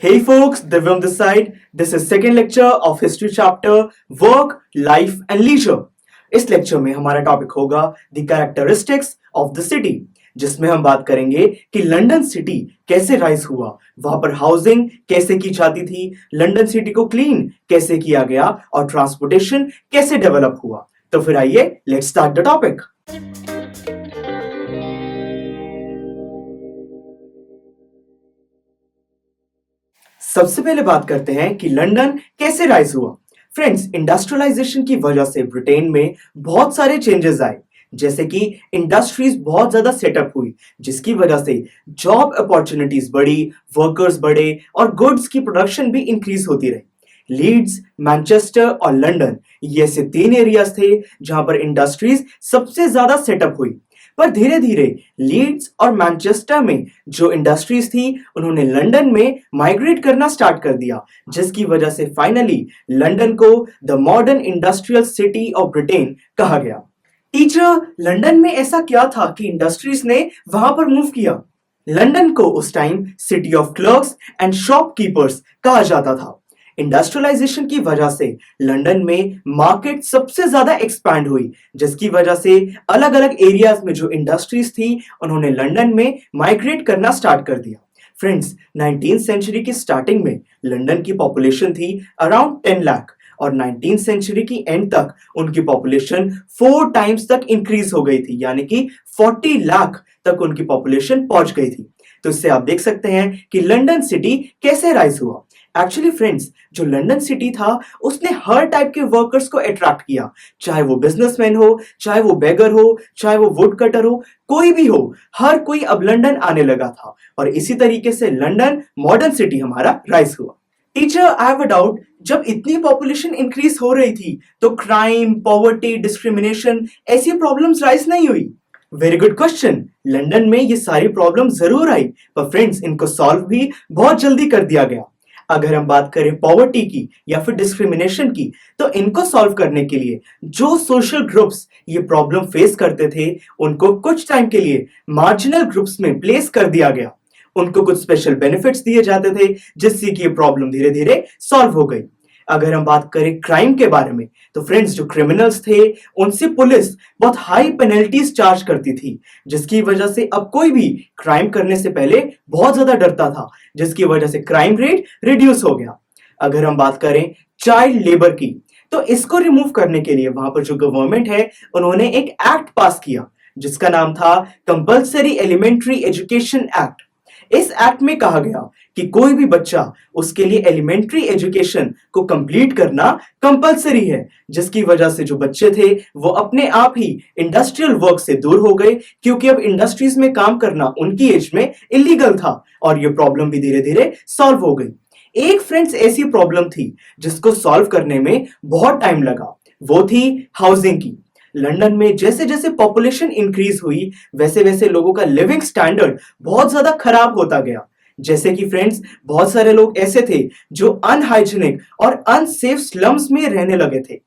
Hey folks, Divyam this side. This is second lecture of history chapter Work, Life and Leisure. इस lecture में हमारा topic होगा the characteristics of the city, जिसमें हम बात करेंगे कि लंदन सिटी कैसे राइज हुआ, वहां पर हाउसिंग कैसे की जाती थी, लंदन सिटी को क्लीन कैसे किया गया और ट्रांसपोर्टेशन कैसे डेवलप हुआ। तो फिर आइए लेट्स स्टार्ट द टॉपिक। सबसे पहले बात करते हैं कि लंदन कैसे राइज हुआ। फ्रेंड्स, इंडस्ट्रियलाइजेशन की वजह से ब्रिटेन में बहुत सारे चेंजेस आए, जैसे कि इंडस्ट्रीज बहुत ज्यादा सेटअप हुई, जिसकी वजह से जॉब अपॉर्चुनिटीज बढ़ी, वर्कर्स बढ़े और गुड्स की प्रोडक्शन भी इंक्रीज होती रही। लीड्स, मैनचेस्टर और लंदन ये ऐसे तीन एरियाज थे जहां पर इंडस्ट्रीज सबसे ज्यादा सेटअप हुई। पर धीरे धीरे लीड्स और मैनचेस्टर में जो इंडस्ट्रीज थी उन्होंने लंदन में माइग्रेट करना स्टार्ट कर दिया, जिसकी वजह से फाइनली लंदन को the modern industrial city of Britain कहा गया। टीचर, लंदन में ऐसा क्या था कि इंडस्ट्रीज ने वहां पर मूव किया? लंदन को उस time city of clerks and shopkeepers कहा जाता था। इंडस्ट्रियलाइजेशन की वजह से लंदन में मार्केट सबसे ज्यादा एक्सपैंड हुई, जिसकी वजह से अलग अलग एरियाज में जो इंडस्ट्रीज थी उन्होंने लंदन में माइग्रेट करना स्टार्ट कर दिया। फ्रेंड्स, 19th सेंचुरी की स्टार्टिंग में लंदन की पॉपुलेशन थी अराउंड 10 लाख और 19th सेंचुरी की एंड तक उनकी पॉपुलेशन 4 टाइम्स तक इंक्रीज हो गई थी, यानी कि 40 लाख तक उनकी पॉपुलेशन पहुंच गई थी। तो इससे आप देख सकते हैं कि लंदन सिटी कैसे राइज हुआ। एक्चुअली फ्रेंड्स, जो लंदन सिटी था उसने हर टाइप के वर्कर्स को अट्रैक्ट किया, चाहे वो बिजनेसमैन हो, चाहे वो बेगर हो, चाहे वो वुड कटर हो, कोई भी हो, हर कोई अब लंदन आने लगा था और इसी तरीके से लंदन मॉडर्न सिटी हमारा राइज हुआ। Teacher, I have a doubt, जब इतनी पॉपुलेशन इंक्रीज हो रही थी तो क्राइम, पॉवर्टी, डिस्क्रिमिनेशन ऐसी प्रॉब्लम्स राइज नहीं हुई? Very good question. लंदन में ये सारी प्रॉब्लम जरूर आई, पर फ्रेंड्स इनको सॉल्व भी बहुत जल्दी कर दिया गया। अगर हम बात करें पॉवर्टी की या फिर डिस्क्रिमिनेशन की, तो इनको सॉल्व करने के लिए जो सोशल ग्रुप्स ये प्रॉब्लम फेस करते थे उनको कुछ टाइम के लिए मार्जिनल ग्रुप्स में प्लेस कर दिया गया। उनको कुछ स्पेशल बेनिफिट्स दिए जाते थे, जिससे कि ये प्रॉब्लम धीरे धीरे सॉल्व हो गई। अगर हम बात करें क्राइम के बारे में, तो फ्रेंड्स जो क्रिमिनल्स थे उनसे पुलिस बहुत हाई पेनल्टीज चार्ज करती थी, जिसकी वजह से अब कोई भी क्राइम करने से पहले बहुत ज्यादा डरता था, जिसकी वजह से क्राइम रेट रिड्यूस हो गया। अगर हम बात करें चाइल्ड लेबर की, तो इसको रिमूव करने के लिए वहां पर जो गवर्नमेंट है उन्होंने एक एक्ट पास किया, जिसका नाम था कंपल्सरी एलिमेंट्री एजुकेशन एक्ट। इस एक्ट में कहा गया कि कोई भी बच्चा, उसके लिए एलिमेंट्री एजुकेशन को कंप्लीट करना कंपलसरी है, जिसकी वजह से जो बच्चे थे वो अपने आप ही इंडस्ट्रियल वर्क से दूर हो गए, क्योंकि अब इंडस्ट्रीज में काम करना उनकी एज में इलीगल था और ये प्रॉब्लम भी धीरे धीरे सॉल्व हो गई। एक फ्रेंड्स ऐसी प्रॉब्लम थी जिसको सॉल्व करने में बहुत टाइम लगा, वो थी हाउसिंग की। लंदन में जैसे जैसे पॉपुलेशन इंक्रीज हुई वैसे वैसे लोगों का लिविंग स्टैंडर्ड बहुत ज्यादा खराब होता गया। जैसे कि फ्रेंड्स, बहुत सारे लोग ऐसे थे जो अनहाइजीनिक और अनसेफ स्लम्स में रहने लगे थे।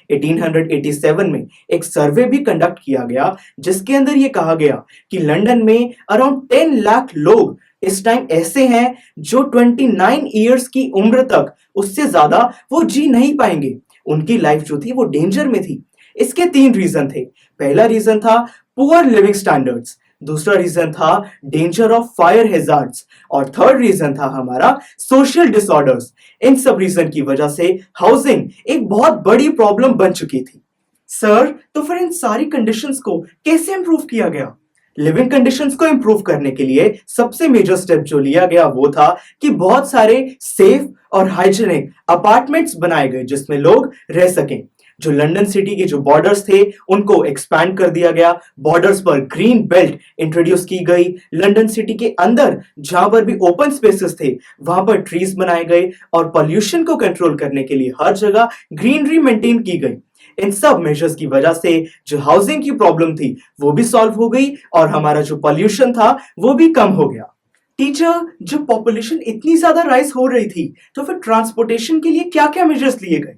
1887 में एक सर्वे भी कंडक्ट किया गया, जिसके अंदर यह कहा गया कि लंदन में अराउंड 10 लाख लोग इस टाइम ऐसे हैं जो 29 इयर्स की उम्र तक, उससे ज्यादा वो जी नहीं पाएंगे। उनकी लाइफ जो थी वो डेंजर में थी। इसके 3 रीजन थे। पहला रीजन था पुअर लिविंग स्टैंडर्ड्स, दूसरा रीजन था डेंजर ऑफ फायर हैजार्ड्स और थर्ड रीजन था हमारा सोशल डिसऑर्डर्स। इन सब रीजन की वजह से हाउसिंग एक बहुत बड़ी प्रॉब्लम बन चुकी थी। सर, तो फिर इन सारी कंडीशंस को कैसे इंप्रूव किया गया? लिविंग कंडीशंस को इंप्रूव करने के लिए सबसे मेजर स्टेप जो लिया गया वो था कि बहुत सारे सेफ और हाइजीनिक अपार्टमेंट्स बनाए गए जिसमें लोग रह सकें। जो लंदन सिटी के जो बॉर्डर्स थे उनको एक्सपैंड कर दिया गया, बॉर्डर्स पर ग्रीन बेल्ट इंट्रोड्यूस की गई। लंदन सिटी के अंदर जहां पर भी ओपन स्पेसेस थे वहां पर ट्रीज बनाए गए और पॉल्यूशन को कंट्रोल करने के लिए हर जगह ग्रीनरी मेंटेन की गई। इन सब मेजर्स की वजह से जो हाउसिंग की प्रॉब्लम थी वो भी सॉल्व हो गई और हमारा जो पॉल्यूशन था वो भी कम हो गया। टीचर, जब पॉपुलेशन इतनी ज्यादा राइज हो रही थी तो फिर ट्रांसपोर्टेशन के लिए क्या क्या मेजर्स लिए गए?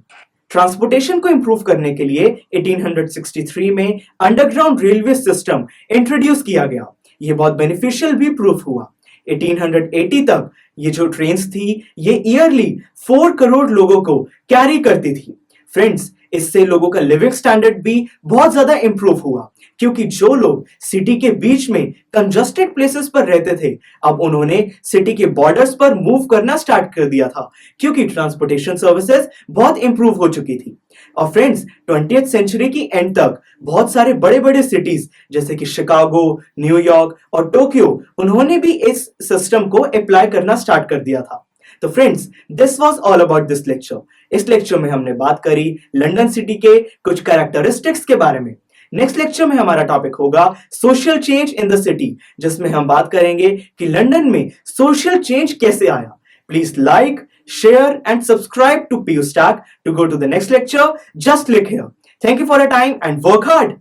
ट्रांसपोर्टेशन को इंप्रूव करने के लिए 1863 में अंडरग्राउंड रेलवे सिस्टम इंट्रोड्यूस किया गया। यह बहुत बेनिफिशियल भी प्रूफ हुआ। 1880 तक ये जो ट्रेन्स थी ये ईयरली 4 करोड़ लोगों को कैरी करती थी। फ्रेंड्स, इससे लोगों का लिविंग स्टैंडर्ड भी बहुत ज्यादा इंप्रूव हुआ, क्योंकि जो लोग सिटी के बीच में कंजस्टेड प्लेसेस पर रहते थे, अब उन्होंने सिटी के बॉर्डर्स पर मूव करना स्टार्ट कर दिया था, क्योंकि ट्रांसपोर्टेशन सर्विसेज बहुत इंप्रूव हो चुकी थी। और फ्रेंड्स, 20th सेंचुरी की एंड तक बहुत सारे बड़े बड़े सिटीज जैसे कि शिकागो, न्यूयॉर्क और टोक्यो, उन्होंने भी इस सिस्टम को अप्लाई करना स्टार्ट कर दिया था। तो friends, this was all about this lecture. इस लेक्चर में हमने बात करी लंदन सिटी के कुछ कैरेक्टरिस्टिक्स के बारे में। नेक्स्ट लेक्चर में हमारा टॉपिक होगा social change in the city, जिसमें हम बात करेंगे कि लंदन में सोशल चेंज कैसे आया। Please like, share and subscribe to PU Stack to go to the next lecture. Just click here. Thank you for your time and work hard.